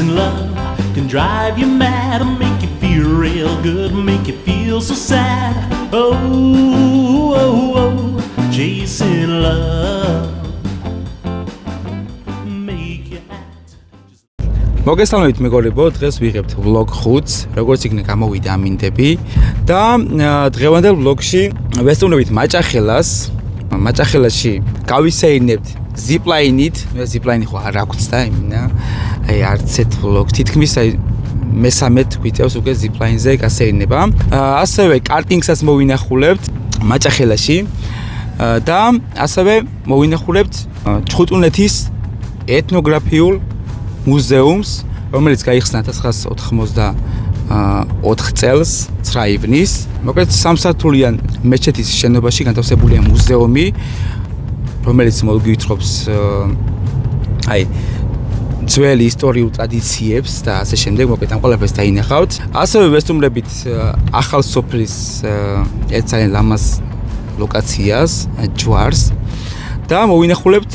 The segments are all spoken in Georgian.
Chasing love can drive you mad and make you feel real good, make you feel so sad. Oh, oh, oh, chasing love. Make you act. მოგესალმებით მეგობრებო, დღეს ვიღებთ vlog 5-ს, როგორც იქნება გამოვიდა ამინდები და დღევანდელ vlog-ში ვესწავლებით მაჭახელას. მაჭახელაში გავისეირნებთ zipline-ით, მე zipline ხო არ აქვს და იმინა. აი არც ერთ vlog თითქმის აი მესამედ გვიწევს უკვე zipline-ზე გასეირნება. ასევე კარტინგსაც მოვინახულებთ მაჭახელაში და ასევე მოვინახულებთ ჩხუტუნეთის ეთნოგრაფიულ მუზეუმს, რომელიც გაიხსნა 1984 წელს 9 ივნის. მოკლედ სამსართულიან მეჩეთის შენობაში განთავსებულია მუზეუმი, რომელიც მოგვითხრობს აი ძველი ისტორიულ ტრადიციებს და ასე შემდეგ. მოკლედ ამ ყველაფერს დაინახავთ. ასევე ვესტუმრებით ახალ სოფლის ერთ ძალიან ლამაზ ლოკაციას, ჯვარს და მოვინახულებთ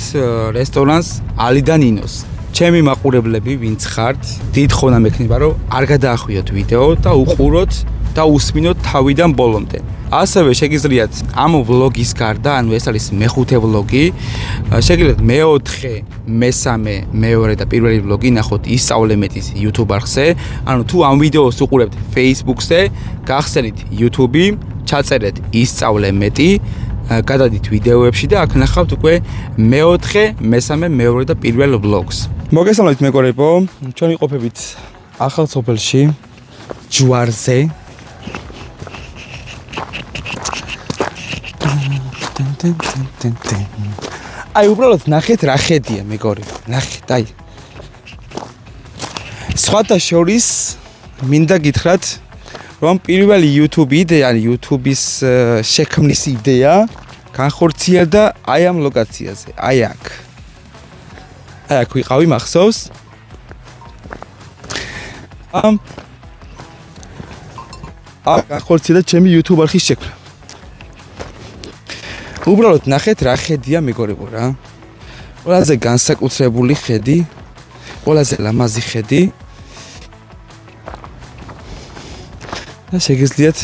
რესტორანს ალიდა ნინოს. ჩემი მაყურებლები, ვინც ხართ, დიდ ხონა მექნება, რომ არ გადაახვიოთ ვიდეო და უყუროთ და უსმინოთ თავიდან ბოლომდე. ასევე შეგიძლიათ ამ ვლოგის გარდა, ანუ ეს არის მეხუთე ვლოგი, შეგიძლიათ მეოთხე, მესამე, მეორე და პირველი ვლოგი ნახოთ ისწავლე მეტის YouTube არხზე. ანუ თუ ამ ვიდეოს უყურებთ Facebook-ზე, გახსენით YouTube, ჩაწერეთ ისწავლე მეტი, გადადით ვიდეოებში და აქ ნახავთ უკვე მეოთხე, მესამე, მეორე და პირველ ვლოგს. მოგესალმებით მეგობრებო, ჩვენ ვიყოფებით ახალ სოფელში, ჯვარზე. აი უბრალოდ ნახეთ რა ხედია მეგობრებო, ნახეთ აი. სხვათა შორის მინდა გითხრათ, რომ პირველი YouTube იდეა, YouTube-ის შექმნის იდეა განხორციელდა აი ამ ლოკაციაზე, აი აქ. აი აქ ვიყავი მახსოვს. აქ განხორციელდა ჩემი YouTube არხის შექმნა. უბრალოდ ნახეთ რა ხედია მეგობრებო რა. ყველაზე განსაკუთრებული ხედი, ყველაზე ლამაზი ხედი. და შეგიძლიათ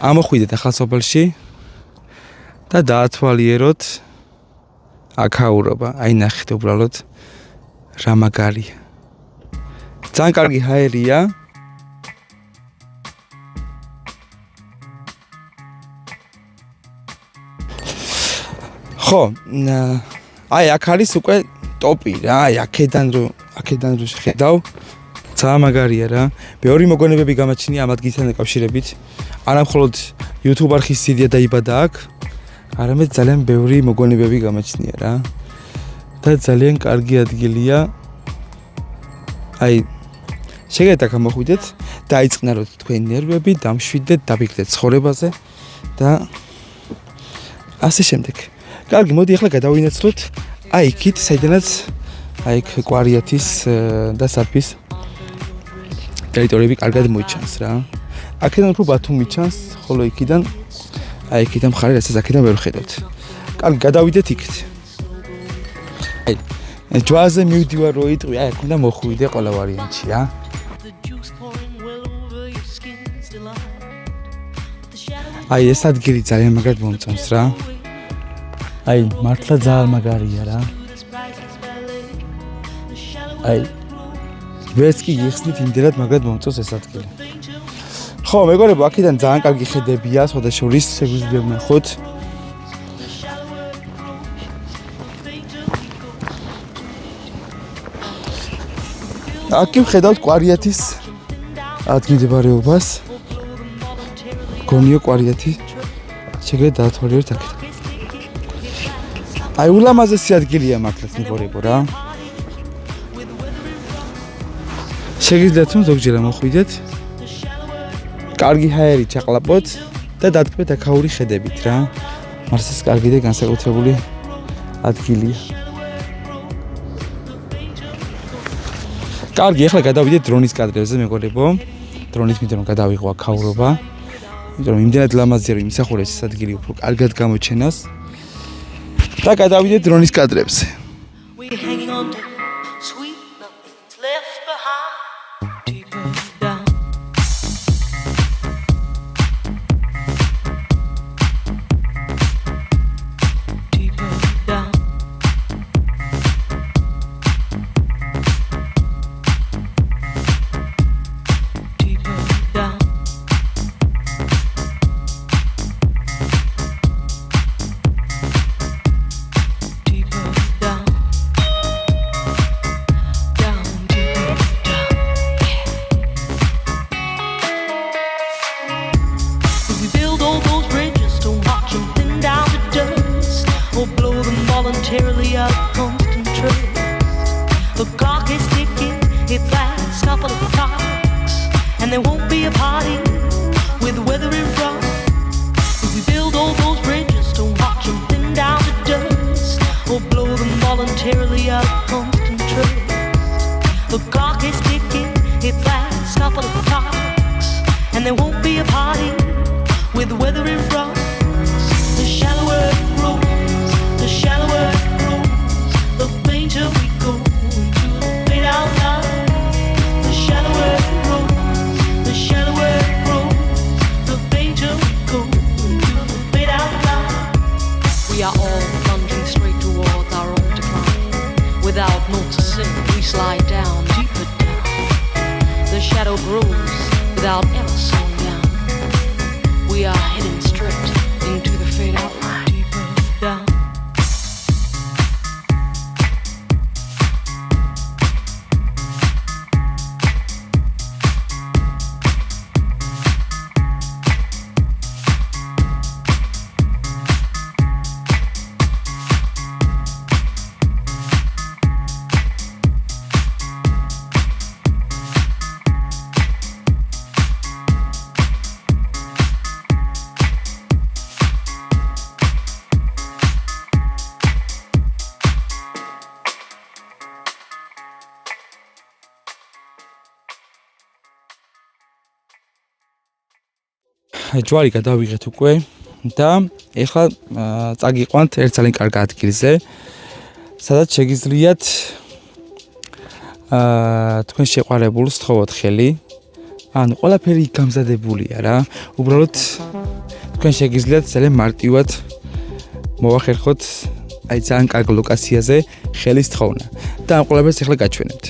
ამოხვიდეთ ახალ სოფელში და დაათვალიეროთ აქაურობა. აი ნახეთ უბრალოდ რა მაგარია. ძალიან კარგი ჰაერია. ხო, აი აქ არის უკვე ტოპი რა. აი აქედან რო შეხედავ ძალიან მაგარია რა. ბევრი მოგონებები გამაჩნია ამ ადგილთან დაკავშირებით. არა მხოლოდ YouTube არხის იდეა დაიბადა აქ, არამედ ძალიან ბევრი მოგონებები გამაჩნია რა. და ძალიან კარგი ადგილია. აი შეგეთ აქ მოხვიდეთ, დაიწყნაროთ თქვენი ნერვები, დამშვიდეთ, დაბიგდეთ ცხოვრებაზე და ასე შემდეგ. კარგი, მოდი ახლა გადავინაცვლოთ აი იქით, საიდანაც აი იქ კვარიათის და საფის ტერიტორიები კარგად მოიჩანს რა. აქედან უფრო ბათუმი ჩანს, ხოლო იქიდან აი იქიდან მხარე რასაც აქედან ვერ ხედავთ. კარგი, გადავიდეთ იქით. აი ჯვარზე მივდივარ რო იტყვი, აი აქ უნდა მოხვიდე ყველა ვარიანტში რა. აი ეს ადგილი ძალიან მაგრად მომწონს რა. აი მართლა ძალიან მაგარია რა. აი ვერც კი გიხსნით იმდენად მაგრად მომწონს ეს ადგილი. ხო, მეგობრებო, აქედან ძალიან კარგი ხედებია, სხვათა შორის შეგვიძლია ვნახოთ. აქ ვხედავთ კვარიათის ადგილმდებარეობას. გონიო კვარიათი. შეგიძლიათ დაათვალიეროთ აქეთ. აი ულამაზესი ადგილია მართლაც მეგობრებო რა. შეგიძლიათ რომ ზოგჯერ მოხვიდეთ. კარგი ჰაერი ჩაყლაპოთ და დადგმეთ აქაური ხედებით რა. მართლაც კარგი და განსაკუთრებული ადგილია. კარგი, ახლა გადავიდეთ დრონის კადრებზე მეგობრებო. დრონის მიდრონ გადავიღო აქაურობა. იმიტომ რომ იმდენად ლამაზია რომ იმსახურებს ეს ადგილი უფრო კარგად გამოჩენას. და გადავიდეთ დრონის კადრებზე. high, deeper down. Deeper down. Deeper down. Deeper down. Down, deeper down. We build all those bridges to watch them thin down to dust, or blow them voluntarily out of constant trust. The clock is ticking, it's last couple of clocks, and there won't be a party with the weather in front. We build all those bridges to watch them thin down to dust, or blow them voluntarily out of constant trust. The clock is ticking, it's last couple of clocks, and there won't be a party with the weather in front. The shallower it grows, the shallower it grows, the fainter we go into the fade out line. The shallower it grows, the shallower it grows, the fainter we go into the fade out line. We are all plunging straight towards our own decline. Without noticing, we slide down, deeper down. The shadow grows without ever slowing down. We are heading straight into the fade out line. Deeper down. ჯვარი გადავიღეთ უკვე და ეხლა წაგიყვანთ ერთ ძალიან კარგ ადგილზე, სადაც შეგიძლიათ თქვენ შეყვარებულს თხოვოთ ხელი. ანუ ყველაფერი გამზადებულია რა. უბრალოდ თქვენ შეგიძლიათ ძალიან მარტივად მოვახერხოთ აი ძალიან კარგ ლოკაციაზე ხელის თხოვნა და ამ ყველაფერს ეხლა გაჩვენებთ.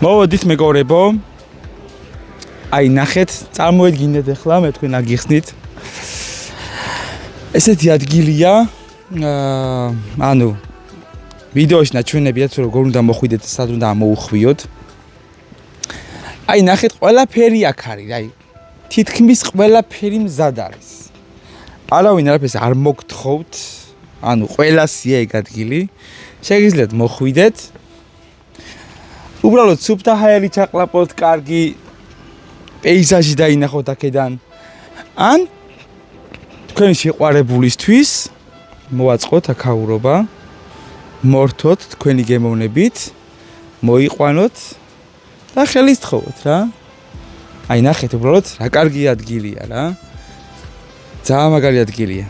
მოვოდით მეგობრებო. აი ნახეთ, წარმოედგინეთ ახლა მე თქვენ აგიხსნით. ესეთი ადგილია, ანუ ვიდეოში ნაჩვენებიათ როგორ უნდა მოხვიდეთ, სად უნდა მოუხვიოთ. აი ნახეთ, ყველაფერი აქ არის, აი თითქმის ყველაფერი მზად არის. არავინ არაფერს არ მოგთხოვთ, ანუ ყველასია ეგ ადგილი. შეგიძლიათ მოხვიდეთ. უბრალოდ სუფთა ჰაერი ჩაყლაპოთ, კარგი პეიზაჟი დაინახოთ აქედან. ან თქვენი შეყვარებულისთვის მოაწყოთ აქაურობა, მორთოთ თქვენი გემოვნებით, მოიყვანოთ და ხელის თხოვოთ რა. აი ნახეთ უბრალოდ რა კარგი ადგილია რა. ძალიან მაგარი ადგილია.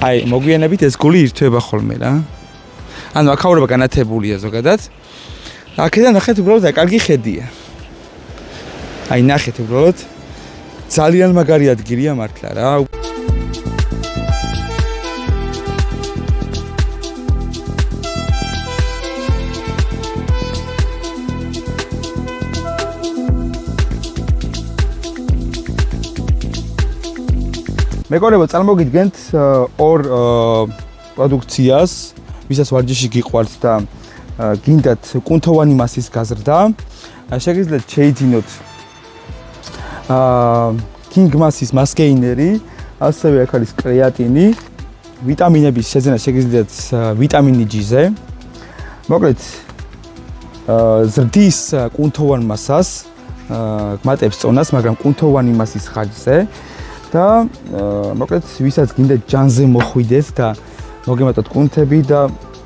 აი მოგვიანებით ეს გული ირთვება ხოლმე რა. ანუ აქაურობა განათებულია ზოგადად. აქედან ნახეთ უბრალოდ რა კარგი ხედია. აი ნახეთ უბრალოდ ძალიან მაგარი ადგილია მართლა რა. მეგობრებო, წარმოგიდგენთ ორ პროდუქციას, ვისაც ვარჯიში გიყვართ და გინდათ კუნთოვანი მასის გაზრდა. შეგიძლიათ შეიძინოთ King მასის მასკეინერი, ასევე აქ არის კრეატინი, ვიტამინების შეძენა შეგიძლიათ ვიტამინი G-ზე. მოკლედ ზრდის კუნთოვან მასას, გმატებს წონას, მაგრამ კუნთოვანი მასის ხარჯზე. და მოკლედ ვისაც გინდა ჯანზე მოხვიდეთ და მოგემატოთ კუნთები და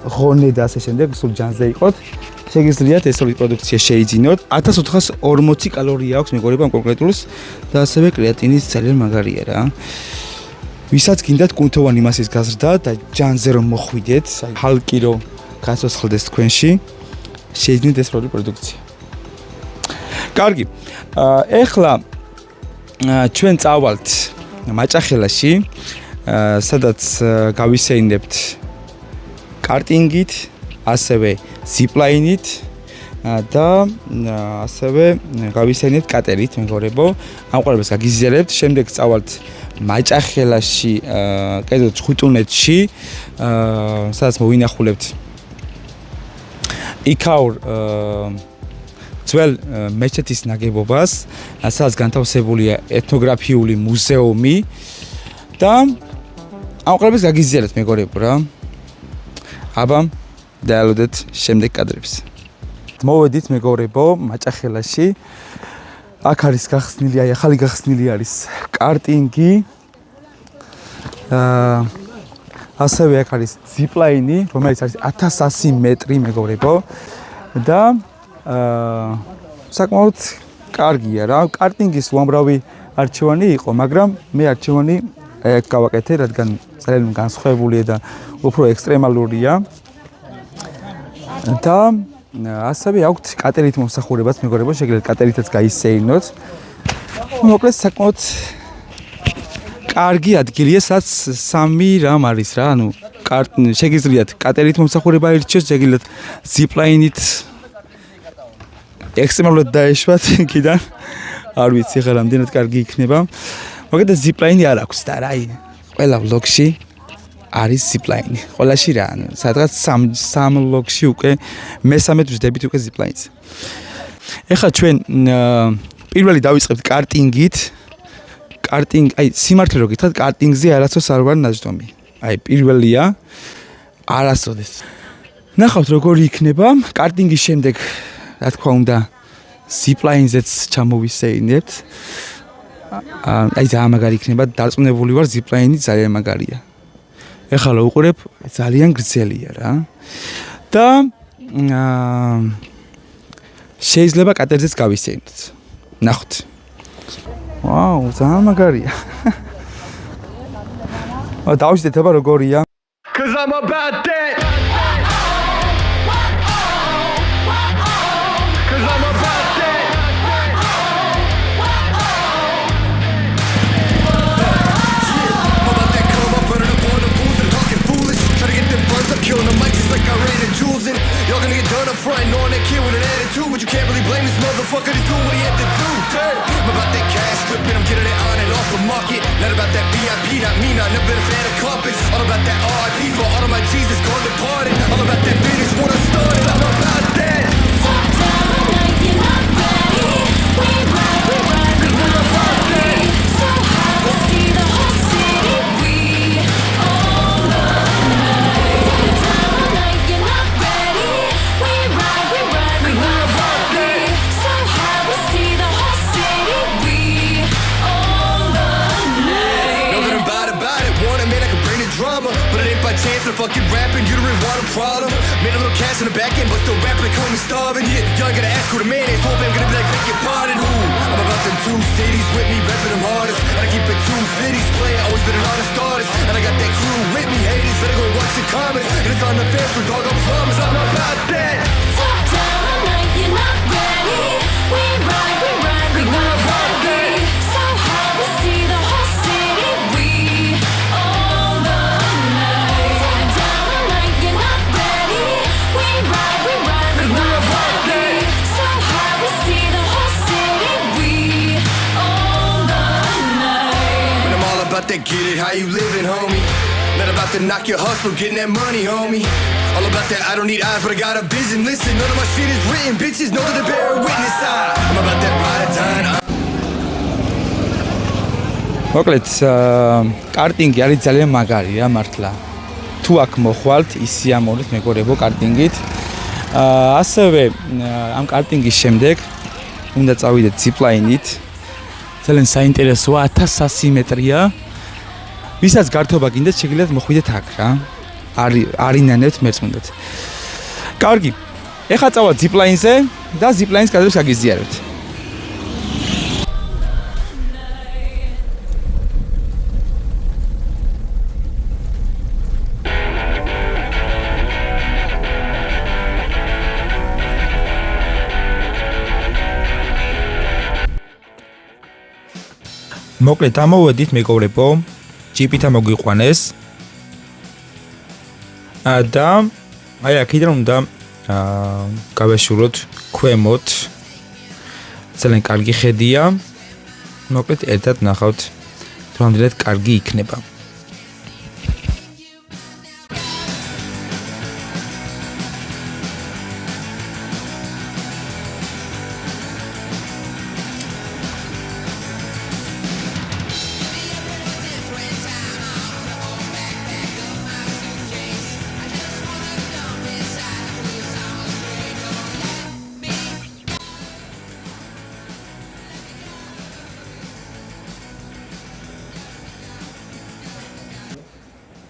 ღონე და ასე შემდეგ, სულ ჯანზე იყოთ, შეგიძლიათ ეს ორი პროდუქცია შეიძინოთ. 1440 კალორია აქვს მეგობრებო ამ კონკრეტულს და ასევე კრეატინის ძალიან მაგარია რა. ვისაც გინდათ კუნთოვანი მასის გაზრდა და ჯანზე რომ მოხვიდეთ, ჰალკი რომ გასოცხლდეს თქვენში, შეიძინეთ ეს ორი პროდუქცია. კარგი. ეხლა ჩვენ წავალთ მაჭახელაში, სადაც გავისეინებთ კარტინგით, ასევე ზიპლაინით და ასევე გავისეინებთ კატერით, მეგობრებო. ამ ყველაფერს გაგიზიარებთ, შემდეგ წავალთ მაჭახელაში, კერძოდ ჭხუტუნეთში, სადაც მოვინახულებთ იქაურ ძველ მეჩეთის ნაგებობას, სადაც განთავსებულია ეთნოგრაფიული მუზეუმი და ამ ყველაფერს გაგიზიარებთ მეგობრებო რა. აბა დაელოდეთ შემდეგ კადრებს. მოვედით მეგობრებო მაჭახელაში. აქ არის გახსნილი, აი ახალი გახსნილი არის კარტინგი. ასევე აქ არის ზიპლაინი, რომელიც არის 1100 მეტრი მეგობრებო და საკმაოდ კარგია რა. კარტინგის უამრავი არჩევანი იყო, მაგრამ მე არჩევანი აქ გავაკეთე, რადგან ძალიან განსხვავებულია და უფრო ექსტრემალურია. და ასევე აქვთ კატერით მომსახურებაც მეგობრებო, შეგიძლიათ კატერითაც გაისეინოთ. მოკლედ საკმაოდ კარგი ადგილია, სადაც სამი რამ არის რა, ანუ შეგიძლიათ კატერით მომსახურება ირჩიოთ, შეგიძლიათ ზიპლაინით ექსტრემალურად დაეშვათ იქიდან. არ ვიცი ხა რამდენად კარგი იქნება. მაგალითად ზიპლაინი არ აქვს და რა, ყველა ვლოგში არის ზიპლაინი. ყველაში რა, სადღაც სამ ვლოგში უკვე მესამედ ვждებით უკვე ზიპლაინს. ეხლა ჩვენ პირველი დავიწყებთ კარტინგით. კარტინგი, აი სიმართლე რო გითხრათ, კარტინგზე არასდროს არ ვარ ნაჯდომი. აი პირველია არასოდეს. ნახავთ როგორი იქნება. კარტინგის შემდეგ რა თქმა უნდა ზიპლაინზეც ჩამოვისეინებთ. აი ძალიან მაგარი იქნება, დარწმუნებული ვარ ზიპლაინი ძალიან მაგარია. ეხლა უყურებ, ძალიან გრძელია რა. და შეიძლება კატერზეც გავისეინოთ. ნახოთ. ვაუ, ძალიან მაგარია. დავშდეთ აბა როგორია. Cuz I'm about that. Cuz I'm about that. I'm about that come up under the corner booth and talking foolish. Try to get them buns up, on the mic just like I ran the jewels in. Y'all gonna get done up front, knowing that kid with an attitude, but you can't really blame this motherfucker. He's doing what he had to do. Damn. I'm about that cash flipping, I'm getting it on and off the market. Not about that VIP, not me, not never been a fan of carpets. All about that RIP for all of my Jesus gone departed. All about that business when I started. I'm about that. Top down like you're not ready. We ride, we gonna party. So high, we see the whole city. We own the night. Top down like you're not ready. We ride, we gonna party. So high, we see the whole city. We own the night. Know that I'm about it. Want it, man, I can bring the drama, but it ain't by chance I'm fucking rapping. You don't really want a problem. Made a little cash in the back end, but still rapping, call me starving. Yeah, y'all ain't gotta ask who the man is. Hope I'm gonna be like, beg your pardon. Who? I'm about them 2 cities with me, repping them hardest. And I keep it 250s playing, always been an honest artist. And I got that crew with me, haters, better go watch the comments. And it's on the fence, so dog, I promise I'm about that. Top down like you're not ready. We ride, we gonna party. So high, we see the whole city. We own the night. Top down like you're not ready. We ride, we gonna party. So high, we see the whole city. We own the night. But I'm all about that get it, how you living, homie. Not about to knock your hustle, getting that money, homie. All about that, I don't need eyes, but I got a vision. Listen, none of my shit is written, bitches know that they bear witness. I'm about that ride time. მოკლედ კარტინგი არის ძალიან მაგარია მართლა. თუ აქ მოხვალთ, ისიამოვნეთ მეგობრებო კარტინგით. ასევე ამ კარტინგის შემდეგ უნდა წავიდეთ zipline-ით. ძალიან საინტერესოა 1100 მეტრია. ვისაც გართობა გინდათ, შეგიძლიათ მოხვიდეთ აქ რა. არინანებთ მერწმუნდეთ. კარგი. ეხლა წავალთ zipline-ზე და zipline-ის კადრებს გაგიზიარებთ. მოკლედ ამოვედით მეგობრებო, ჯიპით ამოგვიყვანეს. და აი აქედან უნდა გავეშუროთ ქვემოთ. ძალიან კარგი ხედია. მოკლედ ერთად ნახავთ, რამდენად კარგი იქნება.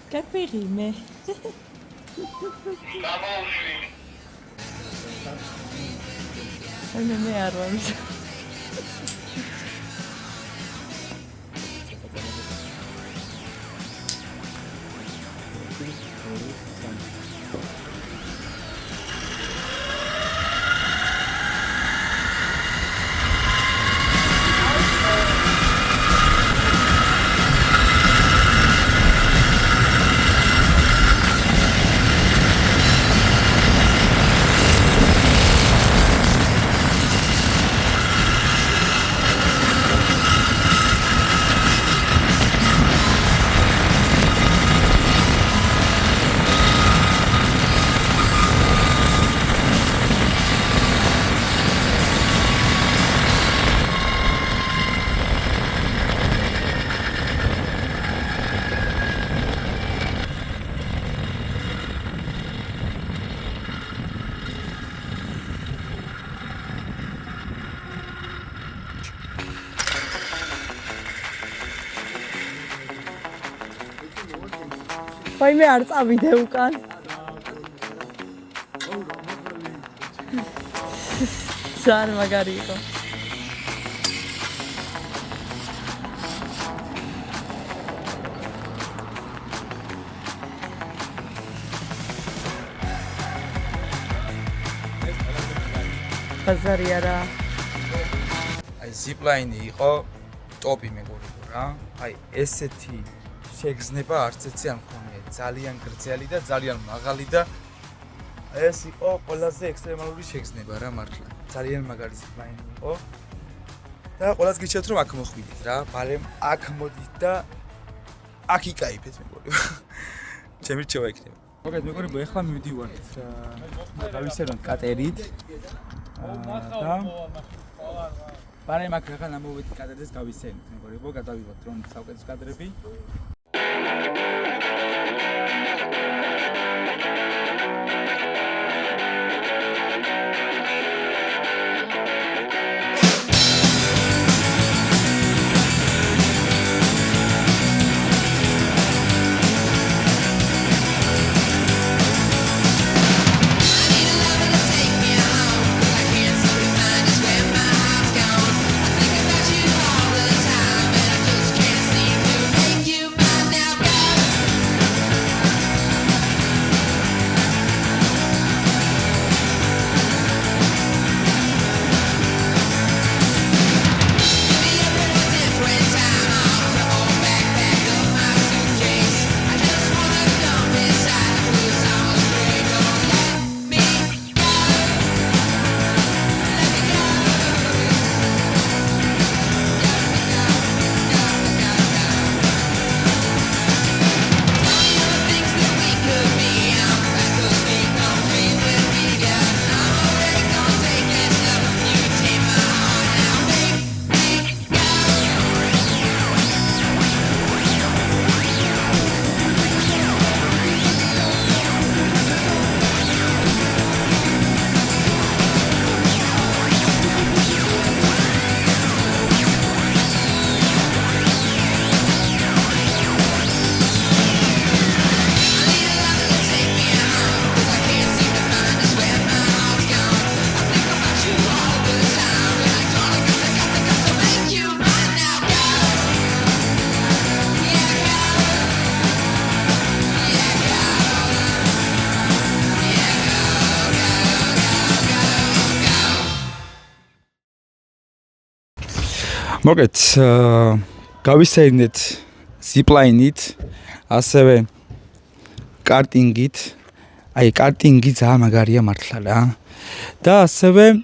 Как периме. მე არ ვარ. Vai მე არ წავიდე უკან. ძალიან მაგარი იყო. ბაზარი არა. აი zipline იყო ტოპი მეგობრებო რა. აი ესეთი შეგრძნება არც ეცი არ მქონია. ძალიან გრძელი და ძალიან მაღალი და ეს იყო ყველაზე ექსტრემალური შეგრძნება რა მართლა. ძალიან მაგარი ზიპლაინი იყო. და ყველას გიჩვენებთ რომ აქ მოხვიდეთ რა. ბარემ აქ მოდით და აქ იკაიფეთ მეგობრებო. ჩემი რჩევა იქნება. მოგეთ მეგობრებო, ეხლა მივდივართ გავისეროთ კატერით. და ბარემ აქ რაღაც ამოვედი კადრებს გავისენით მეგობრებო, გადავიღოთ რომ საუკეთესო კადრები. მოგეთ გავისეირნეთ ზიპლაინით, ასევე კარტინგით. აი კარტინგი ძალიან მაგარია მართლა რა. და ასევე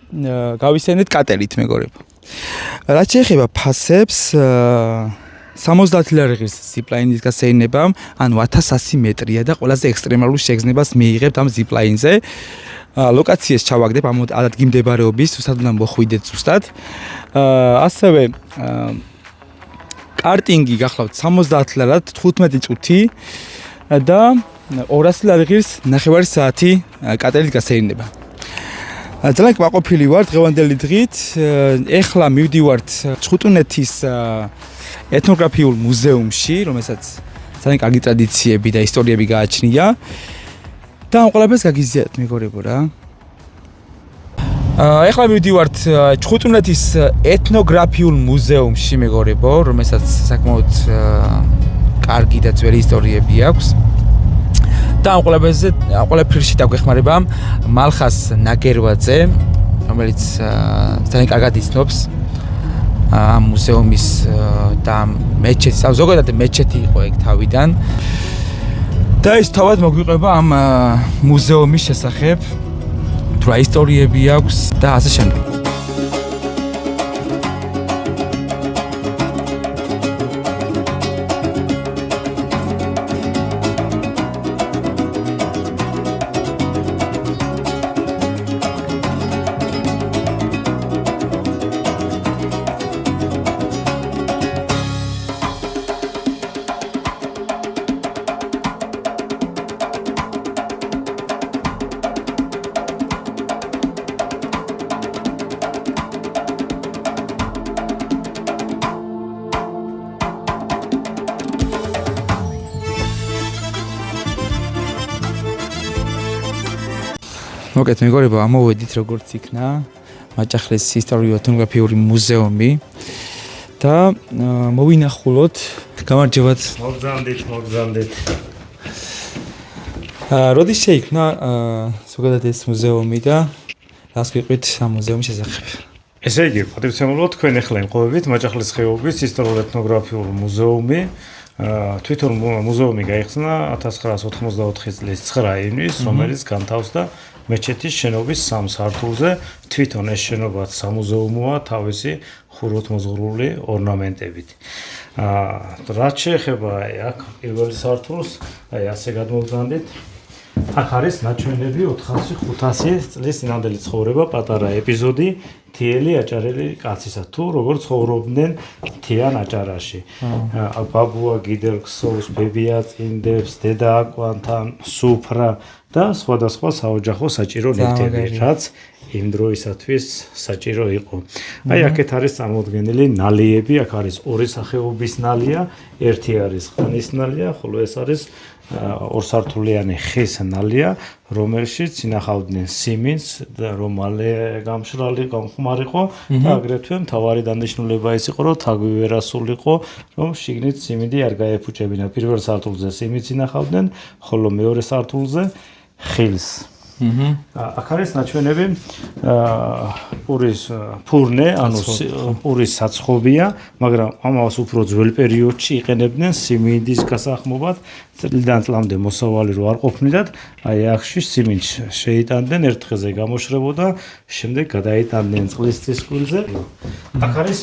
გავისეირნეთ კატერით მეგობრებო. რაც შეეხება ფასებს 70 ლარიღის ზიპლაინის გასეირნებამ, ანუ 1100 მეტრია და ყველაზე ექსტრემალურ შეგრძნებას მიიღებთ ამ ზიპლაინზე. ლოკაციას ჩავაგდებ ამ ადგილ მდებარეობის, ზუსტად უნდა მოხვიდეთ ზუსტად. ასევე კარტინგი გახლავთ 70 ლარად 15 წუთი და 200 ლარიღის ნახევარი საათი კატერით გასეირნება. ძალიან კმაყოფილი ვარ დღევანდელი დღით. ეხლა მივდივართ ჭყუტუნეთის ეთნოგრაფიულ მუზეუმში, რომელსაც ძალიან კარგი ტრადიციები და ისტორიები გააჩნია. და ამ ყველაფერს გაგიზიარებთ მეგობრებო რა. ეხლა მივდივართ ჭყუტუნეთის ეთნოგრაფიულ მუზეუმში მეგობრებო, რომელსაც საკმაოდ კარგი და ძველი ისტორიები აქვს. და ამ ყველაფერში დაგვეხმარება მალხას ნაგერვაძე, რომელიც ძალიან კარგად იცნობს ამ მუზეუმის და მეჩეთის, ზოგადად მეჩეთი იყო ეგ თავიდან. და ის თავად მოგვიყვება ამ მუზეუმის შესახებ, თუ რა ისტორიები აქვს და ასე შემდეგ. მოგეთ მეგობრებო, ამოვედით როგორც იქნა მაჭახლის ისტორიო-ეთნოგრაფიული მუზეუმი და მოვინახულოთ. გამარჯობათ. მოგზავნდით. როდის შეიქმნა ზოგადად ეს მუზეუმი და რას გიყვით ამ მუზეუმის შესახებ? ესე იგი, პატივცემულოდ თქვენ ახლა იმყოფებით მაჭახლის ხეობის ისტორიულ-ეთნოგრაფიულ მუზეუმი, თვითონ მუზეუმი გაიხსნა 1994 წლის 9 ივნისს, რომელიც განთავსდა მეჩეთის შენობის 3 სართულზე. თვითონ ეს შენობაც სამუზეუმოა თავისი ხუროთმოძღვრული ორნამენტებით. რაც შეეხება აქ პირველი სართულს, ასე გადმოვგზავნით. აქ არის ნაჩვენები 400-500 წლის წინანდელი ცხოვრება, პატარა ეპიზოდი მთიელი აჭარელი კაცისა, თუ როგორ ცხოვრობდნენ მთიან აჭარაში. ბაბუა გიდელ ქსოვს, ბებია წინდებს, დედა აკვანთან, სუფრა და სხვადასხვა საოჯახო საჭირო ნივთები, რაც იმ დროისათვის საჭირო იყო. აი აქეთ არის წარმოდგენილი ნალიები, აქ არის ორი სახეობის ნალია, ერთი არის ყნის ნალია, ხოლო ეს არის ორსართულიანი ხის ნალია, რომელშიც ინახავდნენ სიმინდს და რომ მალე გამშრალი გამხმარიყო და აგრეთვე მთავარი დანიშნულება ის იყო, რომ თაგვი ვერ ასულიყო, რომ შიგნით სიმინდი არ გაეფუჭებინა. პირველ სართულზე სიმინდს ინახავდნენ, ხოლო მეორე სართულზე ხილს. აქ არის ნაჩვენები პურის ფურნე, ანუ პურის საცხობია, მაგრამ ამას უფრო ძველ პერიოდში იყენებდნენ სიმინდის გასახმობად, წლიდან წლამდე მოსავალი რო არ ყოფნიდათ, აი აქში სიმინდს შეიტანდნენ, ერთ დღეზე გამოშრებოდა, შემდეგ გადაიტანდნენ წყლის წისქვილზე. აქ არის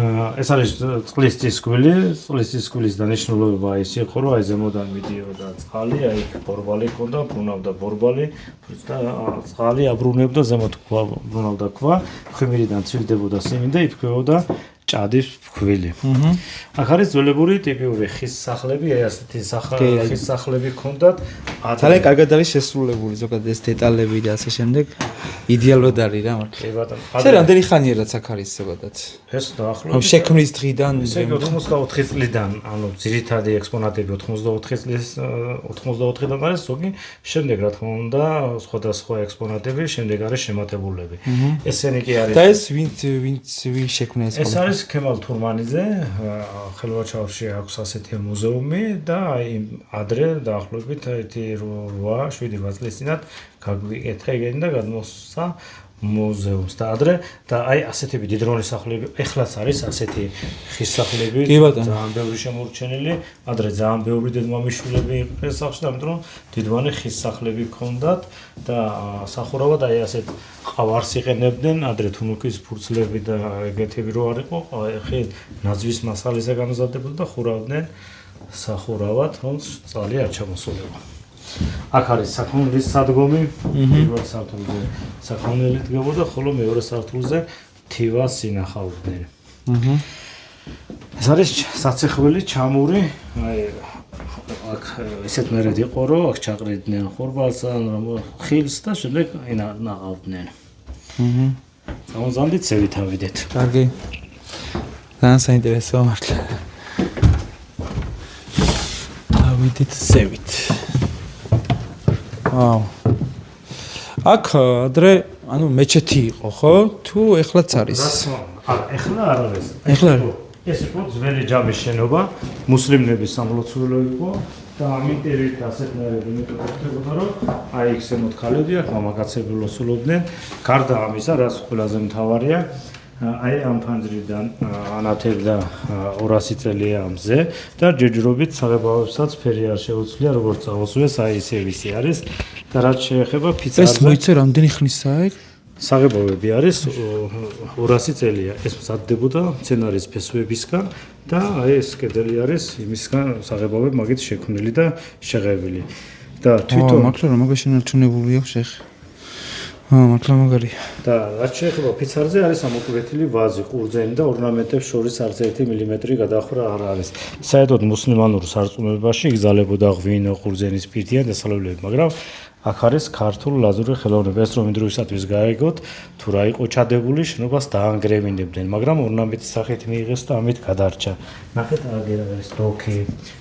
ეს არის წყლის წისქვილი, წყლის წისქვილის დანიშნულება ის იყო, რომ აი ზემოდან მიდიოდა წყალი, აი ბორბალი ჰქონდა, ბრუნავდა ბორბალი და წყალი აბრუნებდა ზემოთ ბრუნავდა ქვა, ქვიმირიდან ცივდებოდა სიმინდი და იფქვეოდა ჭადის ფქვილი. აქ არის ძველებური ტიპიური ხის სახლები, აი ასეთი ხის სახლები ჰქონდათ. ძალიან კარგად არის შესრულებული ზოგადად ეს დეტალები და ასე შემდეგ. იდეალურად არის რა მართლა. კი ბატონო. შენ რამდენი ხანია რაც აქ არის ზოგადად? ეს დაახლოებით შექმნის დღიდან ესე 84 წლიდან, ანუ ძირითადი ექსპონატები 84 წლიდან არის, ზოგი შემდეგ რა თქმა უნდა სხვადასხვა ექსპონატები შემდეგ არის შემატებულები. ესენი კი არის და ეს ვინ შექმნა ეს? ეს არის კემალ თურმანიძე, ხელვაჩაურში აქვს ასეთი მუზეუმი და აი ადრე დაახლოებით 8-7 წლის წინათ გაგვიკითხა იგი და გადმოსცა მუზეუმს და ადრე და აი ასეთები დიდრონის სახლები, ეხლაც არის ასეთი ხის სახლები, ძალიან ბევრი შემორჩენილი, ადრე ძალიან ბევრი დედმამიშვილები იყვნენ სახლში, ამიტომ დიდვანი ხის სახლები ჰქონდათ და სახურავად აი ასეთ ყავარს იყენებდნენ, ადრე თუნუქის ფურცლები და ეგეთები რო არ იყო, ხე ნაძვის მასალისა გამზადებოდა და ხურავდნენ სახურავად, რომ წყალი არ ჩამოსულიყო. აქ არის საქონლის სადგომი, პირველ სართულზე საქონელი დგებოდა, ხოლო მეორე სართულზე თივას ინახავდნენ. ეს არის საცეხველი ჩამური, აი აქ ისეთ მერედ იყო, რომ აქ ჩაყრიდნენ ხორბალს, ხილს და შემდეგ ინახავდნენ. გამოვზანდით, ზევით ავიდეთ. კარგი. ძალიან საინტერესოა მართლა. ავიდეთ ზევით. ვაუ. აქ ადრე, ანუ მეჩეთი იყო, ხო? თუ ეხლაც არის? არა, ეხლა არ არის. ეხლა ეს იყო ძველი ჯამის შენობა, მუსლიმების სამლოცველო იყო და ამიტომ ასეთნაირები მეკითხებოდა, რომ აი იქ ზემოთ ქალები აქ მამაკაცები ლოცულობდნენ. გარდა ამისა, რაც ყველაზე მთავარია, აი ამ ფანჯრიდან ანათებდა 200 წელია ამზე და ჯეჯრობით საღებავებსაც ფერი არ შეუძლია, როგორც წაუსვეს, აი ისე ვისი არის და რაც შეეხება ფიცარზე. ეს მოიცე რამდენი ხნისაა ეგ? საღებავები არის 200 წელია. ეს მზადდებოდა მცენარის ფესვებისგან და აი ეს კედელი არის იმისგან საღებავები მაგით შექმნილი და შეღებილი. და თვითონ მართლა რომ მოგეშენარჩუნებული აქვს შეხ. მართლა მაგარია. და რაც შეეხება ფიცარზე არის ამოკვეთილი ვაზი, ყურძენი და ორნამენტებს შორის არც 1 მილიმეტრი გადახრა არ არის. საერთოდ მუსლიმანურ სარწმუნოებაში იგზალებოდა ღვინო, ყურძენის პირდიან დასალევლები, მაგრამ აქ არის ქართულ ლაზური ხელოვნება, ეს რომ იმ დროისათვის გაიგოთ, თუ რა იყო ჩადებული, შენობას დაანგრევინებდნენ, მაგრამ ორნამენტის სახით მიიღეს და ამით გადარჩა. ნახეთ აგერ არის დოქი,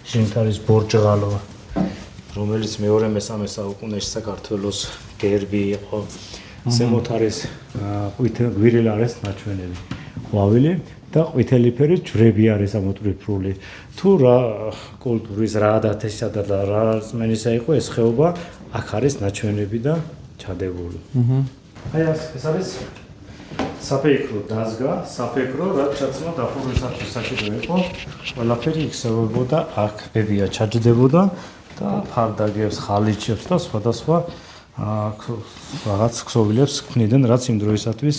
შენთ არის ბორჭღალო, რომელიც მეორე-მესამე საუკუნეში საქართველოს გერბი იყო. ზემოთ არის გვირილ არის ნაჩვენები, ყვავილი და ყვითელი ფერის ჯვრები არის ამოტვიფრული. თუ რა კულტურის რა ადათისა და რა რწმენისა იყო ეს ხეობა, აქ არის ნაჩვენები და ჩადებული. აი ეს არის საფეიქრო დაზგა, საფეიქრო რაც ჩაცმა დახურვისათვის საჭირო იყო, ყველაფერი იქცევებოდა, აქ ბებია ჩაჯდებოდა და ფარდაგებს, ხალიჩებს და სხვადასხვა რაღაც ქსოვილებს ქმნიდნენ, რაც იმ დროისათვის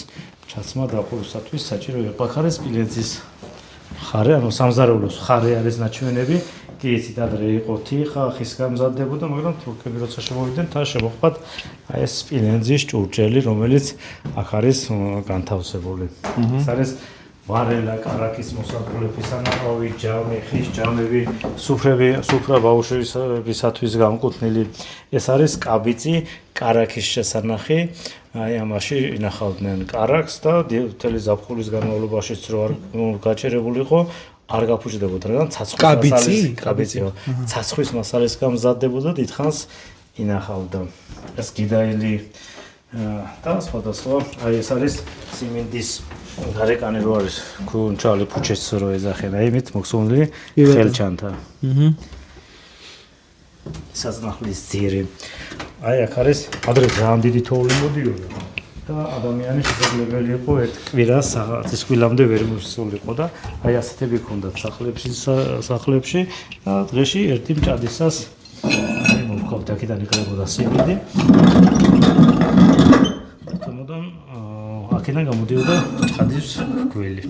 ჩაცმა დახურვისათვის საჭირო იყო. აქ არის სპილენძის ხარე, ანუ სამზარეულოს ხარე არის ნაჩვენები. კი იცით, ადრე იყო თიხა, ხისგან მზადდებოდა, მაგრამ თურქები როცა შემოვიდნენ, თან შემოყვათ აი ეს სპილენძის ჭურჭელი, რომელიც აქ არის განთავსებული. ეს არის ვარელა, კარაკის მოსაგროების სანახავი, ჯამი, ხის ჯამები, სუფრა ბაუშებისათვის განკუთვნილი. ეს არის კაბიცი, კარაკის შესანახი. აი ამაში ინახავდნენ კარაკს და მთელი ზაფხულის განმავლობაშიც რო არ გაჭერებულიყო, არ გაფუჭდებოდა, რადგან კაბიციო, ცაცხვის მასალისგან მზადდებოდა, დიდხანს ინახავდა. ეს გიდაილი და სხვადასხვა, აი ეს არის სიმინდის გარეკანი რო არის, ქუნჩალი ფუჩეც რო ეძახენ, აი იმით მოხსოვნილი ხელჩანთა. საწნახლის ძირი. აი აქ არის ადრე ძალიან დიდი თოვლი მოდიოდა. და ადამიანი შესაძლებელი იყო ერთ კვირას საათის კვილამდე ვერ მოსულიყო და აი ასეთები ჰქონდათ სახლებში და დღეში ერთი მჭადისას აი მოვხავთ აქედან იკრებოდა სიმინდი. თუმცა აქედან გამოდიოდა მჭადის გველი.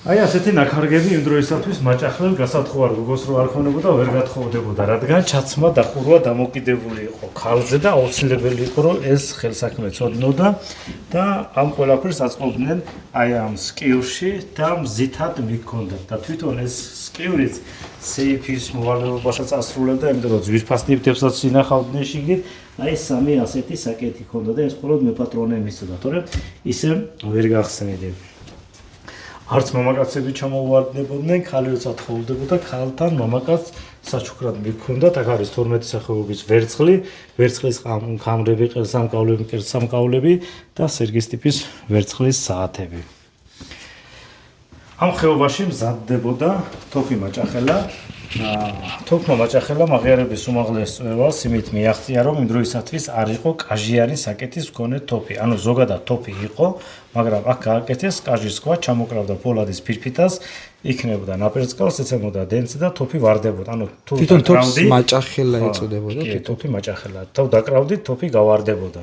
აი ასეთი ნაქარგები იმ დროისათვის მაჭახლელ გასათხოვარ გოგოს რო არ ქონებოდა, ვერ გათხოვდებოდა, რადგან ჩაცმა დახურვა დამოკიდებული იყო ქალზე და აუცილებელი იყო, რომ ეს ხელსაქმე ცოდნოდა და ამ ყველაფერს აწყობდნენ აი ამ სკივრში და მზითად მიჰქონდათ და თვითონ ეს სკივრიც სეიფის მოვალეობასაც ასრულებდა, იმიტომ რომ ძვირფასნიფთებსაც ინახავდნენ შიგნით, აი სამი ასეთი საკეთი ჰქონდა და ეს მხოლოდ მეპატრონე მისცოდა, თორემ ისე ვერ გახსნიდი. არც მამაკაცები ჩამოუვარდებოდნენ, ქალი როცა თხოვდებოდა, ქალთან მამაკაც საჩუქრად მიჰქონდათ. აქ არის 12 სახეობის ვერცხლი, ვერცხლის ხამრები, ყელსამკავლები, კერძსამკავლები და სერგის ტიპის ვერცხლის საათები. ამ ხეობაში მზადდებოდა თოფი მაჭახელა. თოფმა მაჭახელამ აღიარების უმაღლეს წვერვალს იმით მიაღწია, რომ იმ დროისათვის არ იყო კაჟიანი საკეთის მქონე თოფი. ანუ ზოგადად თოფი იყო, მაგრამ აქ გააკეთეს კაჟის ქვა, ჩამოკრავდა ფოლადის ფირფიტას, იქნებოდა ნაპერწკალს, ეცემოდა დენცი და თოფი ვარდებოდა. ანუ თუ თვითონ თოფს მაჭახელა ეწოდებოდა. კი, თოფი მაჭახელა. თუ დაკრავდით, თოფი გავარდებოდა.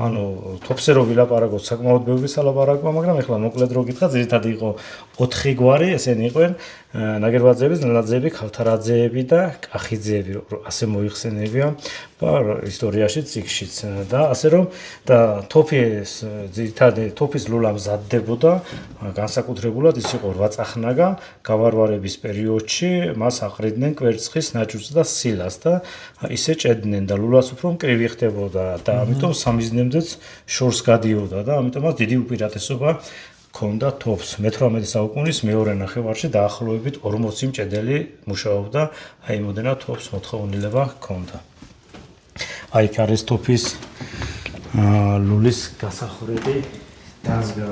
ანუ თოფზე რო ვილაპარაკოთ, საკმაოდ ბევრი სალაპარაკოა, მაგრამ ეხლა მოკლედ რო გითხრა, ძირითადად იყო 4 გვარი, ესენი იყვნენ ნაგერვაძეები, ნელაძეები, ქავთარაძეები და კახიძეები, ასე მოიხსენებია ისტორიაში ციკშიც და ასე რომ და თოფის ძირითადად თოფის ლულა მზადდებოდა, განსაკუთრებულად ის იყო 8 წახნაგა, გავარვარების პერიოდში მას აყრიდნენ კვერცხის ნაჭუჭს და სილას და ისე ჭედნენ და ლულას უფრო მკრივი ხდებოდა და ამიტომ სამიზნემდეც შორს გადიოდა და ამიტომაც დიდი უპირატესობა ჰქონდა თოფს. მე-18 საუკუნის მეორე ნახევარში დაახლოებით 40 მჭედელი მუშაობდა, აი იმოდენად თოფს მოთხოვნილება ჰქონდა. აი იქ არის თოფის ლულის გასახურები დაზგა,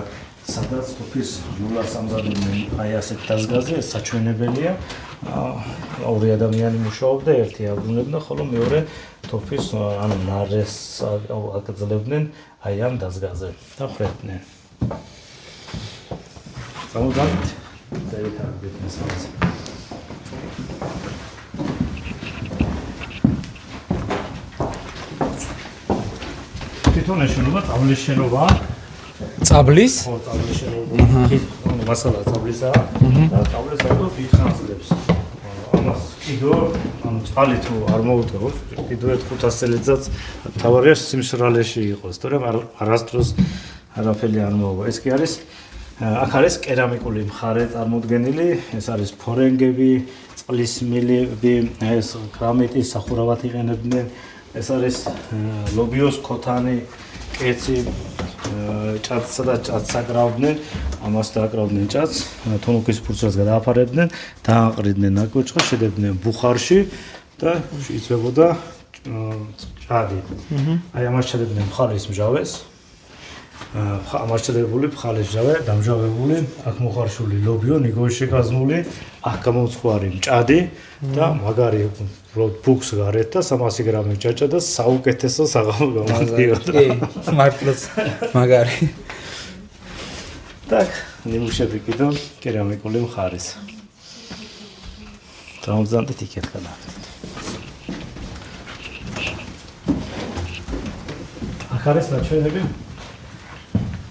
სადაც თოფის ლულას ამზადებდნენ აი ასეთ დაზგაზე, ეს საჩვენებელია. ორი ადამიანი მუშაობდა, ერთი აბრუნებდა, ხოლო მეორე თოფის ანუ ნარეს აკრძალებდნენ აი ამ დაზგაზე და ხრეთდნენ. Zamudant, ძირითადად ბიზნესს. თვითონ ეს შენობა წაბლის შენობაა. წაბლის? ხო, წაბლის შენობა. ანუ მასალა წაბლისაა და წაბლის აუტო დიდხანს. ამას კიდო, ანუ წყალი თუ არ მოუტევოს, კიდო 500 წელიწად თავარია სიმსრალეში იყოს, თორემ არასდროს არაფერი არ მოვა. ეს კი არის აქ არის კერამიკული მხარე წარმოდგენილი, ეს არის ფორენგები, წყლის მილები, ეს კრამიტის სახურავად იყენებდნენ, ეს არის ლობიოს ქოთანი, კეცი, ჭადსა და ჭადს აკრავდნენ, ამას დააკრავდნენ ჭადს, თუნუქის ფურცლს გადააფარებდნენ, დააყრიდნენ ნაკვეჭხას, შედებდნენ ბუხარში და იწვებოდა ჭადი. აი ამას შედებდნენ მხარის მჟავეს. ამარჩადებული მხარის მჟავე, დამჟავებული, აქ მოხარშული ლობიო, ნიგოში გაზმული, აქ გამოცხვარი მჭადი და მაგარი ბუქს გარეთ და 300 გრამი ჭაჭა და საუკეთესო საღამო გამოდიოდა. კი, მართლაც მაგარი. და ნიმუშები კიდევ კერამიკული მხარის. Traumzandit იქეთ გადავდით. აქ არის ნაჩვენები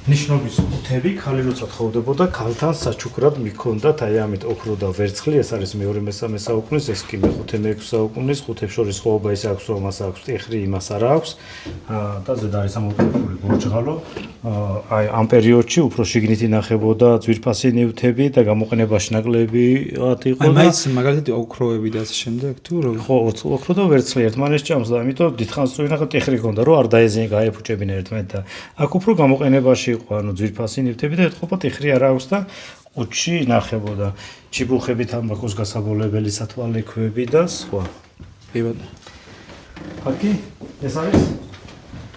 ნიშნობის ყუთები, ხალი როცა თხოვდებოდა, ქალთან საჩუქრად მიქონდათ, აი ამით ოქრო და ვერცხლი, ეს არის მეორე მესამე საუკუნის, ეს კი მეხუთე მეექვსე საუკუნის, ყუთებს შორის ხოვობა ის აქვს, რომ მას აქვს ტიხრი, იმას არ აქვს. და ზედ არის ამოკლებული ბორჯღალო. აი ამ პერიოდში უფრო შიგნით ინახებოდა ძვირფასი ნივთები და გამოყენებაში ნაკლებად იყო. აი მაინც მაგალითად ოქროები და ასე შემდეგ თუ როგორ? ხო, ოქრო და ვერცხლი ერთმანეთს ჭამს და ამიტომ დიდხანს რო ინახა ტიხრი ქონდა, რომ არ დაეზინა გაეფუჭებინა ერთმანეთ და აქ უფრო გამოყენებაში იყო, ანუ ძვირფასი ნივთები და ეთყობა ტიხრი არ აქვს და ყუთში ინახებოდა ჩიბუხები, თამბაქოს გასაბოლებელი სათვალე ქვები და სხვა. კი ბატონო. აქი ეს არის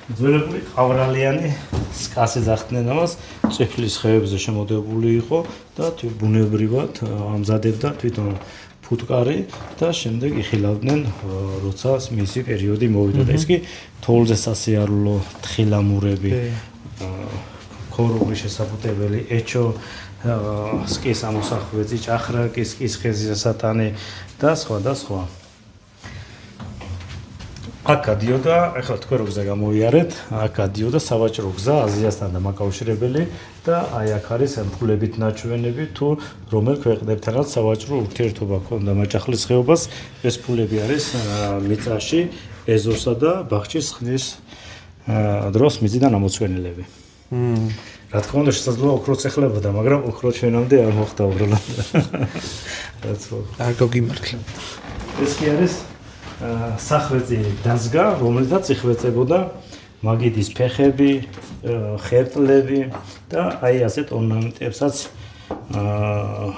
ძველებული ყავრალიანი სკასი ძახდნენ ამას, წიფლის ხეებზე შემოდებული იყო და ბუნებრივად ამზადებდა თვითონ ფუტკარი და შემდეგ იხილავდნენ, როცა მისი პერიოდი მოვიდა. ეს კი თოვლზე სასიარულო თხილამურები, ქოროღის შესაბუთებელი, ეჩო, სკის ამოსახვეცი, ჭახრაკი, სკის ხეზი სატანი და სხვა და სხვა. აქ გადიოდა, ახლა თქვენ რო გზა გამოიარეთ, აქ გადიოდა სავაჭრო გზა აზიასთან დამაკავშირებელი და აი აქ არის ემხულებით ნაჩვენები თუ რომელ ქვეყნებთანაც სავაჭრო ურთიერთობა ჰქონდა მაჭახლის ხეობას. ეს ფულები არის მიწაში ეზოსა და ბახჩის ხნის დროს მიწიდან ამოცვენილები. რა თქმა უნდა, შესაძლოა ოქროც ეხლებოდა, მაგრამ ოქრო ჩვენამდე არ მოხდა უბრალოდ. რაც არ გოგიმართლა. ეს კი არის სახვეწი დაზგა, რომელსაც იხვეწებოდა მაგიდის ფეხები, ხერტლები და აი ასეთ ორნამენტებსაც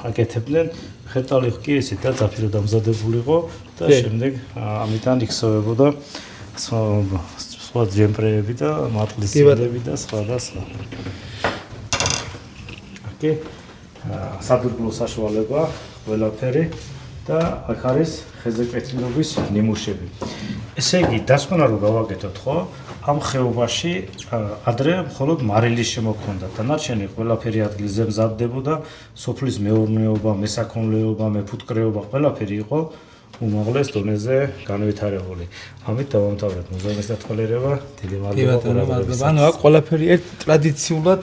აკეთებდნენ. ხერტალი კი ესეთ და ძაფირად დამზადებული იყო და შემდეგ ამიტომ იქსოვებოდა სხვა ჯემპრეები და მატყლის ძილები და სხვა და სხვა. აკი სადურგლო საშუალება ყველაფერი და აქ არის ხეზეკვეთილობის ნიმუშები. ესე იგი, დასკვნა რო გავაკეთოთ, ხო? ამ ხეობაში ადრე მხოლოდ მარილის შემოქმედა. დანარჩენი ყველაფერი ადგილზე მზადდებოდა, სოფლის მეურნეობა, მესაქონლეობა, მეფუტკრეობა, ყველაფერი იყო უმაღლეს დონეზე განვითარებული. ამით დავამთავრეთ მუზეუმის დათვალიერება. დიდი მადლობა. ანუ აქ ყველაფერი ტრადიციულად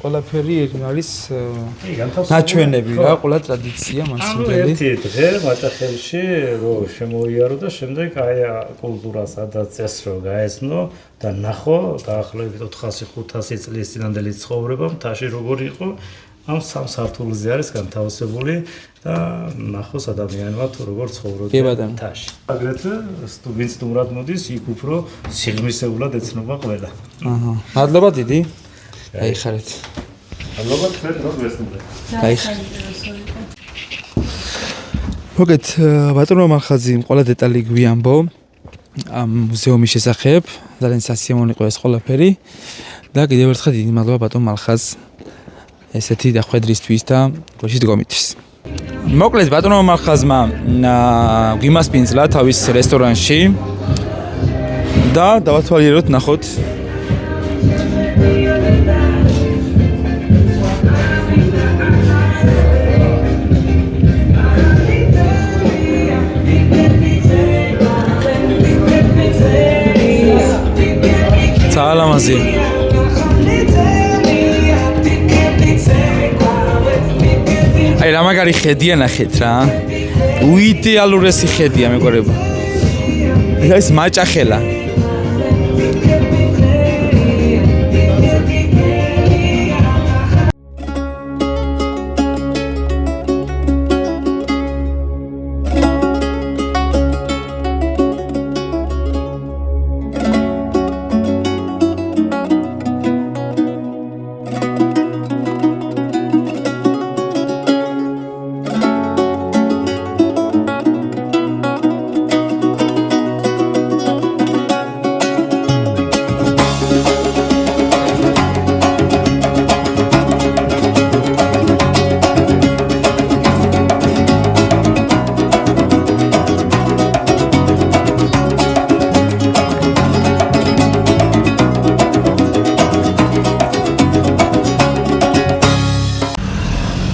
ყველაფერი არის ნაჩვენები რა, ყველა ტრადიცია მასწავლებელი. ერთი დღე მაჭახელში რო შემოიარო და შემდეგ აი კულტურა სადაც ეს რო გაეცნო და ნახო დაახლოებით 400-500 წლის წინანდელი ცხოვრება მთაში როგორი იყო, ამ სამ სართულზე არის განთავსებული და ნახოს ადამიანმა თუ როგორ ცხოვრობდა მთაში. აგრეთვე ვინც სტუმრად მოდის, იქ უფრო სიღრმისეულად ეცნობა ყველა. აჰა. მადლობა დიდი. გაიხარეთ. მადლობა თქვენ რომ გესწრებთ. მოგეთ ბატონო მახაზიმ ყველა დეტალი გვიამბო ამ მუზეუმის შესახებ, ძალიან სასიამოვნო იყო ეს ყველაფერი და კიდევ ერთხელ დიდი მადლობა ბატონ მალხაზ ესეთი დახვედრისთვის და გოშის დგომისთვის. მოკლედ ბატონო მალხაზმა გვიმასპინძლა თავის რესტორანში და დავათვალიეროთ ნახოთ სალამაზი. აი რა მაგარი ხედია ნახეთ რა. უიდეალურესი ხედია მეგობრებო. ეს მაჭახელა.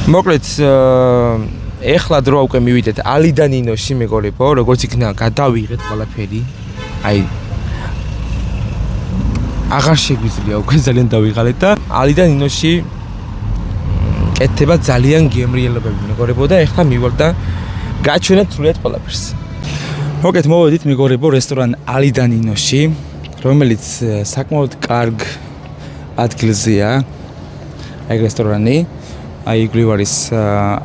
მოკლედ ეხლა დრო უკვე მივიდეთ ალიდან ნინოში მეგობრებო, როგორც იქნა გადავიღეთ ყველაფერი. აი აღარ შეგვიძლია უკვე ძალიან დავიღალეთ და ალიდან ნინოში კეთდება ძალიან გემრიელებები მეგობრებო და ეხლა მივალ და გაჩვენეთ სრულიად ყველაფერს. მოგეთ მოვედით მეგობრებო რესტორან ალიდან ნინოში, რომელიც საკმაოდ კარგ ადგილზეა. აი რესტორანი, აი იგივე არის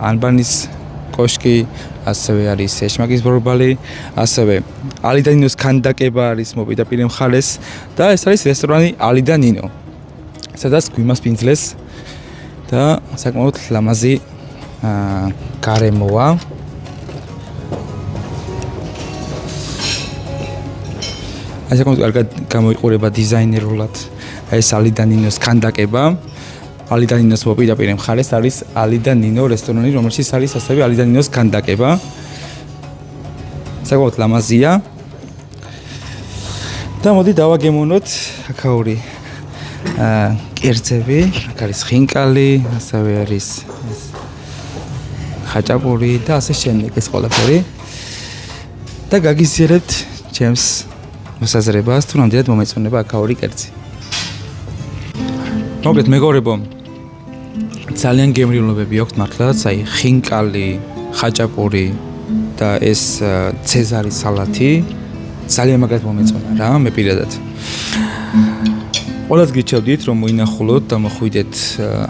ანბანის კოშკი, ასევე არის ეშმაკის ბორბალი, ასევე ალიდან ნინოს ქანდაკება არის მოპირდაპირე მხარეს და ეს არის რესტორანი ალიდან ნინო. სადაც გვიმას პინძლეს და საკმაოდ ლამაზი გარემოა. აი საკმაოდ კარგად გამოიყურება დიზაინერულად ეს ალიდან ნინოს ქანდაკება. ალიდან ნინოს მოპირდაპირე მხარეს არის ალიდან ნინო რესტორანი, რომელშიც არის ასევე ალიდან ნინოს ქანდაკება. საკმაოდ ლამაზია. და მოდი დავაგემოვნოთ აქაური კერძები, აქ არის ხინკალი, ასევე არის ხაჭაპური და ასე შემდეგ ეს ყველაფერი. და გაგიზიარებთ ჩემს მოსაზრებას, თუ რამდენად მომეწონება აქაური კერძი. მოგეთ მეგობრებო, ძალიან გემრიელებები აქვს მართლაც, აი ხინკალი, ხაჭაპური და ეს ცეზარის სალათი ძალიან მაგრად მომეწონა რა, მე პირადად. ყველას გიჩვენებთ რომ მოინახულოთ და მოხვიდეთ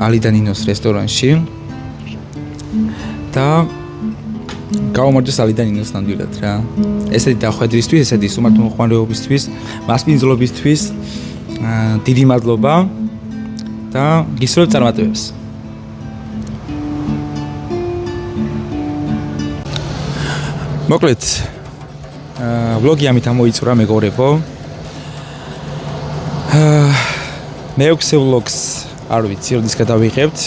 ალიდან ნინოს რესტორანში და გავამარჯოს ალიდან ნინოს ნამდვილად რა. ესეთი დახვედრისთვის, ესეთი სტუმართმოყვარეობისთვის, მასპინძლობისთვის დიდი მადლობა და გისურვებთ წარმატებებს. მოკლედ ვლოგი ამით ამოიწურა მეგობრებო. მეექვსე ვლოგს არ ვიცი როდის გადავიღებთ,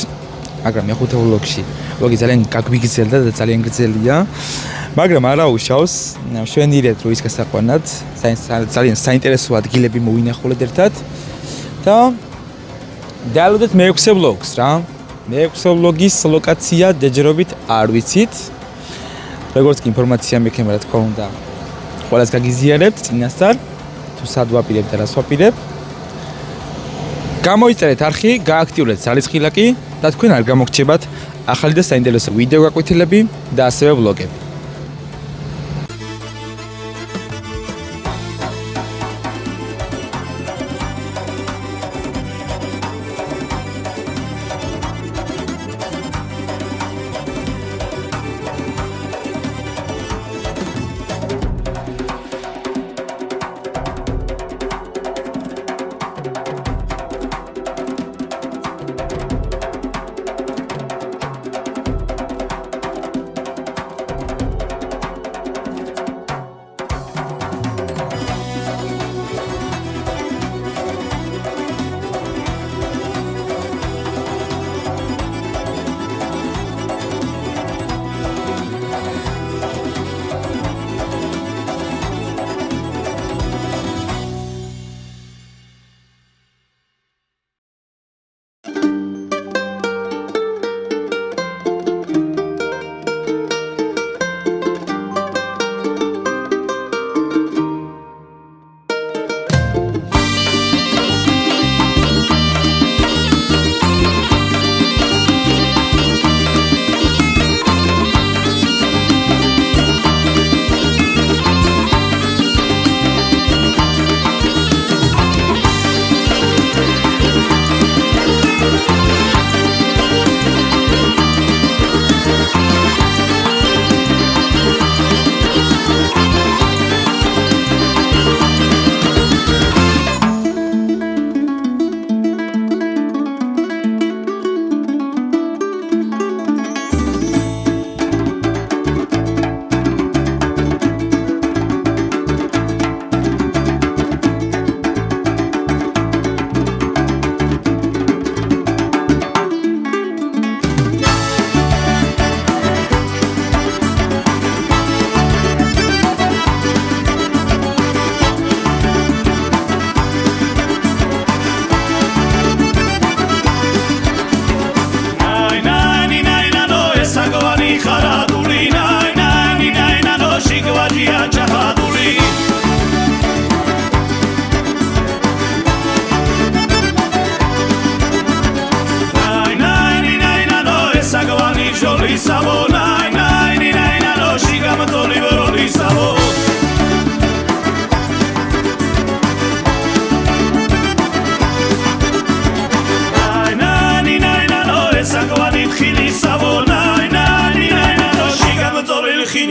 მაგრამ მეხუთე ვლოგში ვლოგი ძალიან გაგვიგრძელდა და ძალიან გრძელია, მაგრამ არა უშავს, შვენიერად რო ის გასაყვანად, ძალიან საინტერესო ადგილები მოვინახულეთ ერთად და დაალოდეთ მეექვსე ვლოგს რა. მეექვსე ვლოგის ლოკაცია ჯერჯერობით არ ვიცით. როგორც კი ინფორმაცია მექნება რა თქმა უნდა, ყველას გაგიზიარებთ წინასწარ, თუ სად ვაპირებ და რას ვაპირებ. გამოიწერეთ არხი, გააქტიურეთ ძალისხილაკი და თქვენ არ გამოგრჩებათ ახალი და საინტერესო ვიდეო გაკვეთილები და ასევე ვლოგები.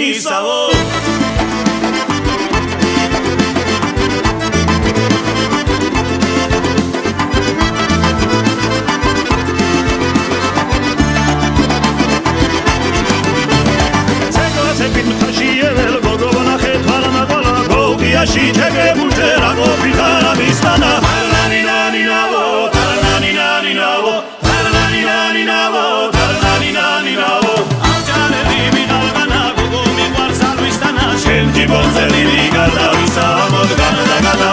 მისავო She take a mutera go pitana mistana Tarani nani navo Tarani nani navo Tarani nani navo Tarani nani navo Aljane limi dalgana Gogo mi guarza luistana Scendi bonze limi gada Visa amod gana da gada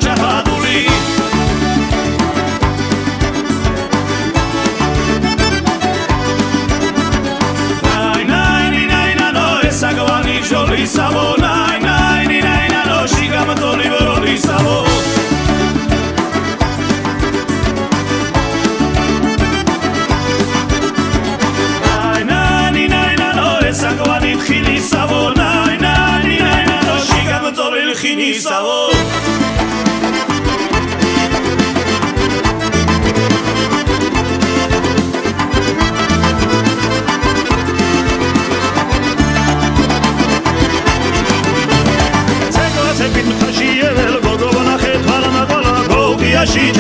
ჩაფადული საგვანი ჟოლისავო ნაინაინაინანო შიგამტოლი ვროლისავო ნაინაინაინანო საგვანი ხილისავო ნაინაინაინანო შიგამტოლი ხილისავო She